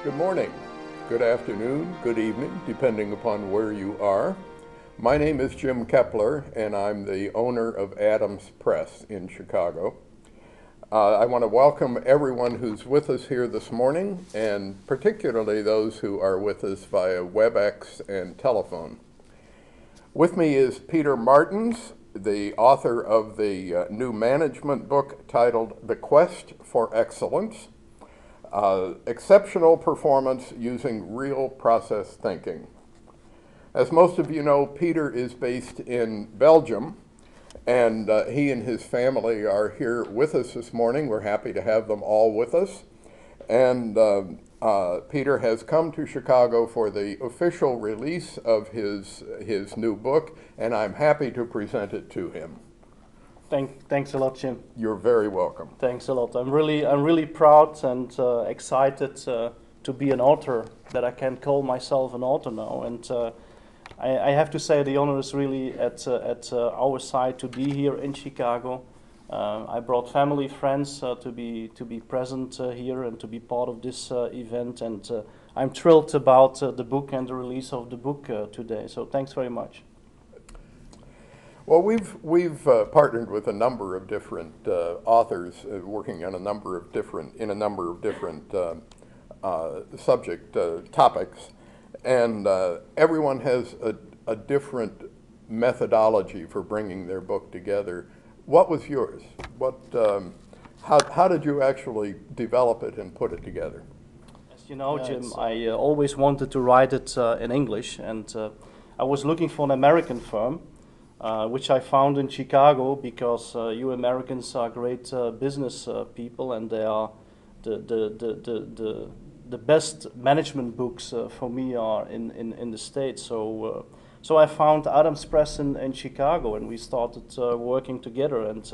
Good morning, good afternoon, good evening, depending upon where you are. My name is Jim Kepler, and I'm the owner of Adams Press in Chicago. I want to welcome everyone who's with us here this morning, and particularly those who are with us via WebEx and telephone. With me is Peter Martens, the author of the new management book titled The Quest for Excellence, Exceptional Performance Using Real Process Thinking. As most of you know, Peter is based in Belgium, and he and his family are here with us this morning. We're happy to have them all with us. And Peter has come to Chicago for the official release of his new book, and I'm happy to present it to him. Thanks a lot, Jim. You're very welcome. Thanks a lot. I'm really proud and excited to be an author, that I can call myself an author now. And I have to say the honor is really at our side to be here in Chicago. I brought family, friends to be present here and to be part of this event. And I'm thrilled about the book and the release of the book today. So thanks very much. Well, we've partnered with a number of different authors working on a number of different subject topics, and everyone has a different methodology for bringing their book together. What was yours? How did you actually develop it and put it together? As you know, Jim, I always wanted to write it in English, and I was looking for an American firm. Which I found in Chicago, because you Americans are great business people, and they are the best management books for me are in the States. So I found Adams Press in Chicago, and we started working together, and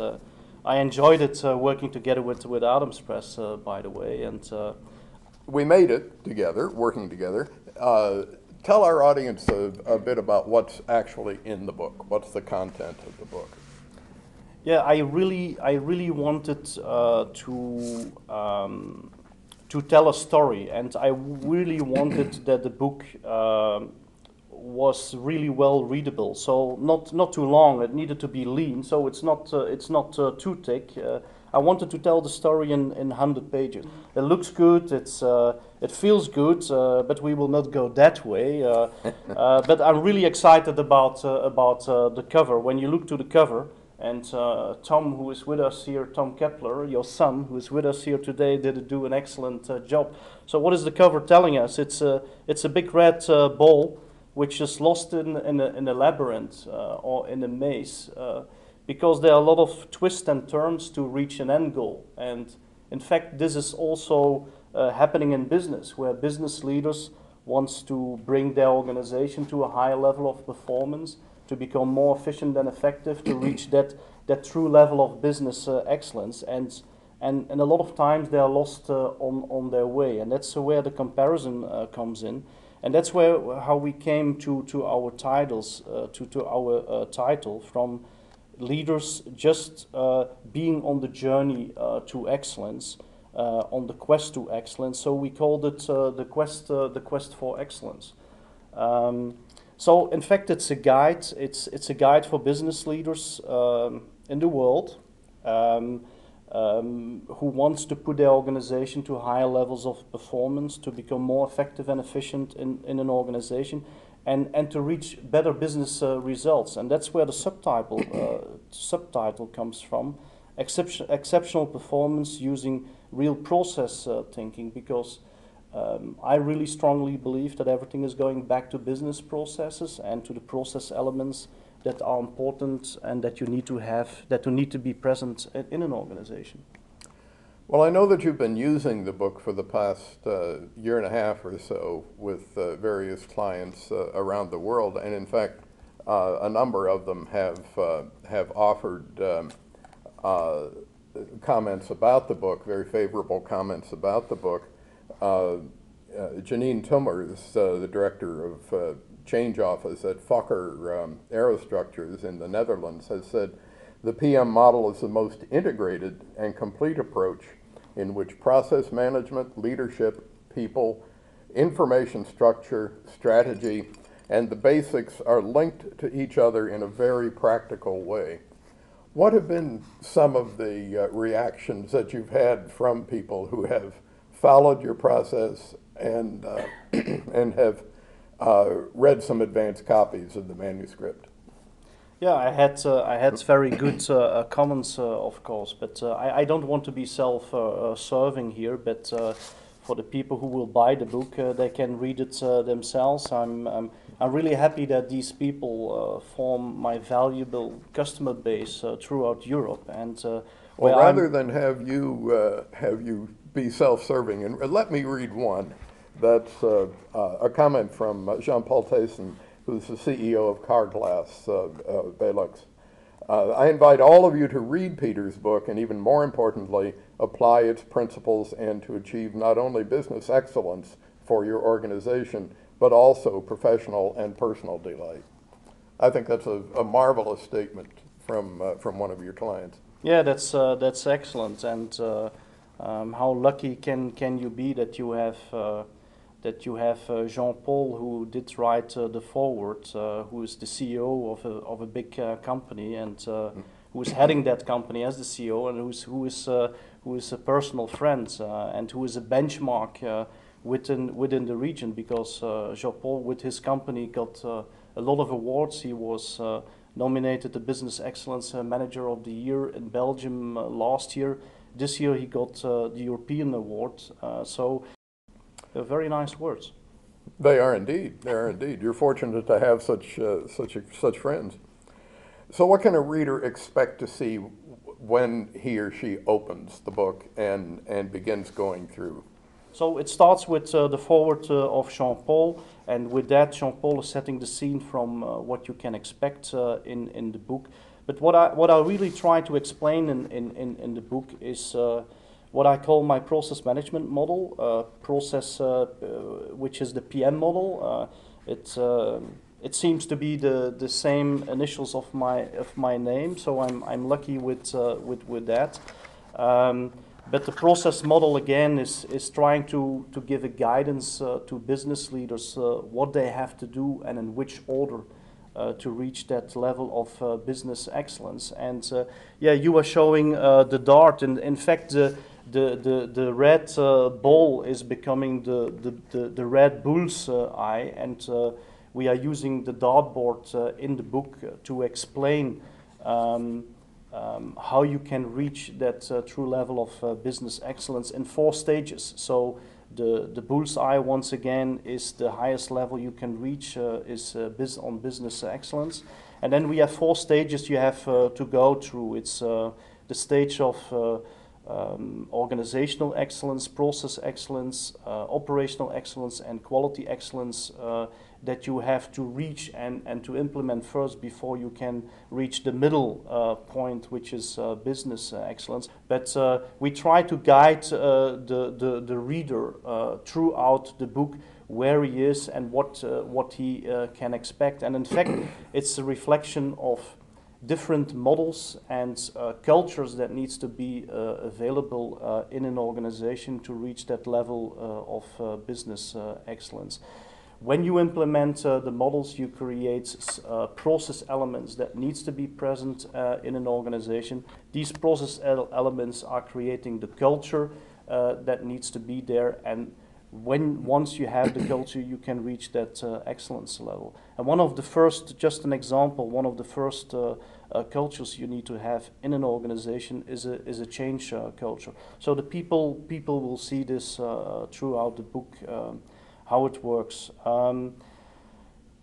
I enjoyed it working together with Adams Press, by the way. And we made it together, working together. Tell our audience a bit about what's actually in the book. What's the content of the book? Yeah, I really wanted to tell a story, and I really wanted that the book was really well readable. So not too long. It needed to be lean, so it's not too thick. I wanted to tell the story in 100 pages. It looks good, it feels good, but we will not go that way. But I'm really excited about the cover. When you look to the cover, and Tom, who is with us here, Tom Kepler, your son, who is with us here today, did do an excellent job. So what is the cover telling us? It's a big red ball, which is lost in a labyrinth or in a maze. Because there are a lot of twists and turns to reach an end goal. And in fact, this is also happening in business, where business leaders want to bring their organization to a higher level of performance, to become more efficient and effective, to reach that true level of business excellence. And a lot of times they are lost on their way. And that's where the comparison comes in. And that's how we came to our titles, to our title, from leaders just being on the journey to excellence, on the quest to excellence. So we called it the quest for excellence. So in fact, it's a guide. It's a guide for business leaders in the world who wants to put their organization to higher levels of performance, to become more effective and efficient in an organization, and to reach better business results. And that's where the subtitle comes from, exceptional performance using real process thinking, because I really strongly believe that everything is going back to business processes and to the process elements that are important and that you need to be present in an organization. Well, I know that you've been using the book for the past year and a half or so with various clients around the world, and in fact, a number of them have offered comments about the book, very favorable comments about the book. Janine Tummers, the director of Change Office at Fokker Aerostructures in the Netherlands, has said, "The PM model is the most integrated and complete approach in which process management, leadership, people, information structure, strategy, and the basics are linked to each other in a very practical way. What have been some of the reactions that you've had from people who have followed your process and, and have read some advanced copies of the manuscript? Yeah, I had very good comments, of course, but I don't want to be self-serving here. But for the people who will buy the book, they can read it themselves. I'm really happy that these people form my valuable customer base throughout Europe. And well, rather than have you be self-serving, and let me read one. That's a comment from Jean-Paul Tayson, who's the CEO of Carglass Velux. I invite all of you to read Peter's book and, even more importantly, apply its principles and to achieve not only business excellence for your organization, but also professional and personal delight. I think that's a marvelous statement from one of your clients. Yeah, that's excellent. And how lucky can you be that you have Jean-Paul, who did write the foreword, who is the CEO of a big company, and who is heading that company as the CEO, and who is a personal friend, and who is a benchmark within the region, because Jean-Paul, with his company, got a lot of awards. He was nominated the Business Excellence Manager of the Year in Belgium last year. This year he got the European Award. So they're very nice words. They are indeed. They are indeed. You're fortunate to have such friends. So what can a reader expect to see when he or she opens the book and begins going through? So it starts with the foreword of Jean-Paul, and with that Jean-Paul is setting the scene from what you can expect in the book. But what I really try to explain in the book is what I call my process management model, which is the PM model. It seems to be the same initials of my name, so I'm lucky with that. But the process model again is trying to give a guidance to business leaders what they have to do and in which order to reach that level of business excellence. And yeah, you are showing the dart, and in fact the red ball is becoming the red bull's eye, and we are using the dartboard in the book to explain how you can reach that true level of business excellence in 4 stages. So the bull's eye, once again, is the highest level you can reach on business excellence. And then we have 4 stages you have to go through. It's the stage of organizational excellence, process excellence, operational excellence, and quality excellence that you have to reach and to implement first before you can reach the middle point, which is business excellence. But we try to guide the reader throughout the book where he is and what he can expect. And in fact, it's a reflection of different models and cultures that needs to be available in an organization to reach that level of business excellence. When you implement the models, you create process elements that needs to be present in an organization. These process elements are creating the culture that needs to be there, and once you have the culture, you can reach that excellence level. And one of the first, just an example, one of the first cultures you need to have in an organization is a change culture. So the people will see this throughout the book, how it works.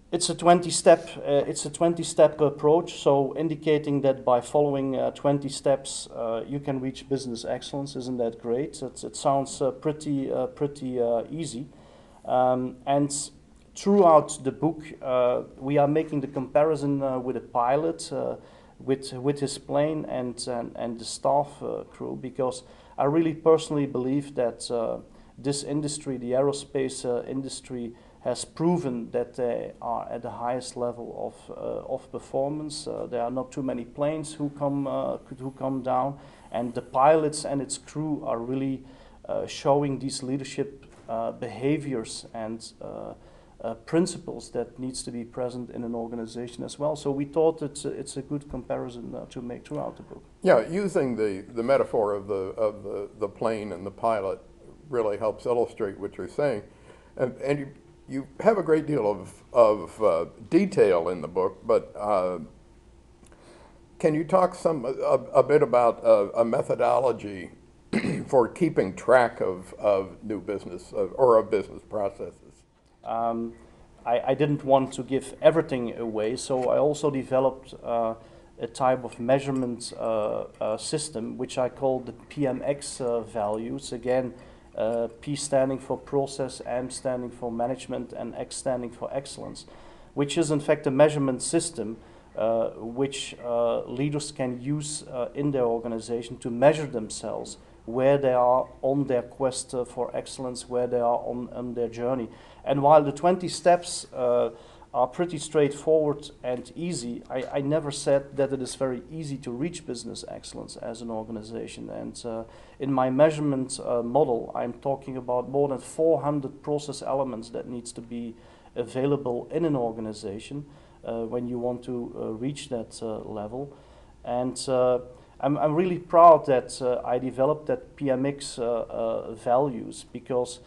It's a 20-step approach, so indicating that by following 20 steps you can reach business excellence. Isn't that great? It sounds pretty easy. And throughout the book we are making the comparison with a pilot, with his plane and the staff crew, because I really personally believe that this industry, the aerospace industry, has proven that they are at the highest level of performance. There are not too many planes who come down, and the pilots and its crew are really showing these leadership behaviors and principles that needs to be present in an organization as well. So we thought it's a good comparison to make throughout the book. Yeah, using the metaphor of the plane and the pilot really helps illustrate what you're saying, and you have a great deal of detail in the book, but can you talk a bit about a methodology for keeping track of new business or of business processes? I didn't want to give everything away, so I also developed a type of measurement system, which I call the PMX values. Again, P standing for process, M standing for management, and X standing for excellence, which is in fact a measurement system which leaders can use in their organization to measure themselves, where they are on their quest for excellence, where they are on their journey. And while the 20 steps are pretty straightforward and easy, I never said that it is very easy to reach business excellence as an organization. And in my measurement model, I'm talking about more than 400 process elements that needs to be available in an organization when you want to reach that level. And I'm really proud that I developed that PMX values, because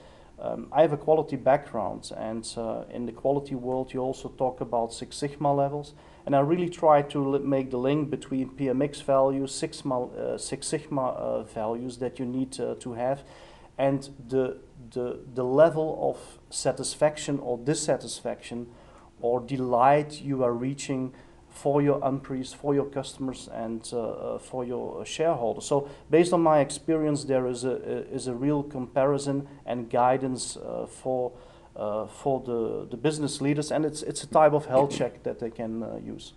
I have a quality background, and in the quality world you also talk about Six Sigma levels, and I really try to make the link between PMX values, Six Sigma values that you need to have, and the level of satisfaction or dissatisfaction or delight you are reaching for your employees, for your customers, and for your shareholders. So based on my experience, there is a real comparison and guidance for the business leaders, and it's a type of health check that they can use.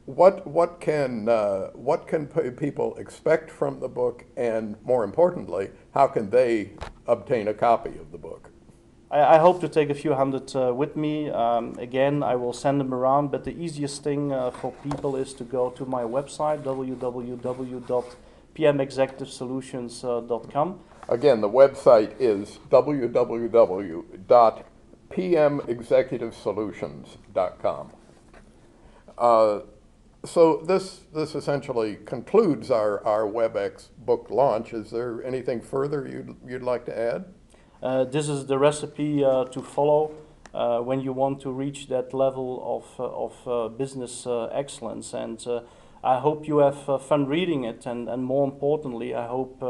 What can people expect from the book, and more importantly, how can they obtain a copy of the book? I hope to take a few hundred with me. Again, I will send them around, but the easiest thing for people is to go to my website, www.pmexecutivesolutions.com. Again, the website is www.pmexecutivesolutions.com. So this essentially concludes our WebEx book launch. Is there anything further you'd like to add? This is the recipe to follow when you want to reach that level of business excellence. And I hope you have fun reading it, and more importantly, I hope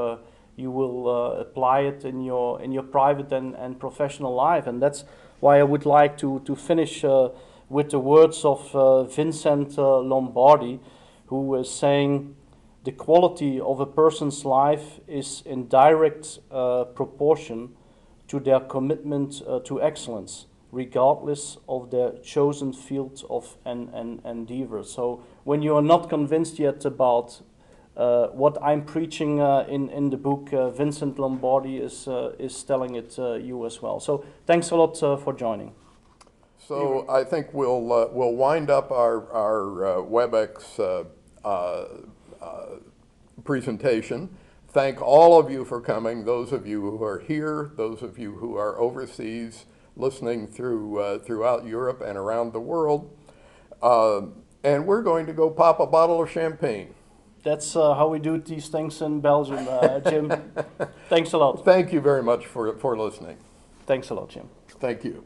you will apply it in your private and professional life. And that's why I would like to finish with the words of Vincent Lombardi, who is saying, "The quality of a person's life is in direct proportion to their commitment to excellence, regardless of their chosen field of endeavor." So when you are not convinced yet about what I'm preaching in the book, Vincent Lombardi is telling it you as well. So thanks a lot for joining. So I think we'll wind up our WebEx presentation. Thank all of you for coming, those of you who are here, those of you who are overseas, listening throughout Europe and around the world. And we're going to go pop a bottle of champagne. That's how we do these things in Belgium, Jim. Thanks a lot. Thank you very much for listening. Thanks a lot, Jim. Thank you.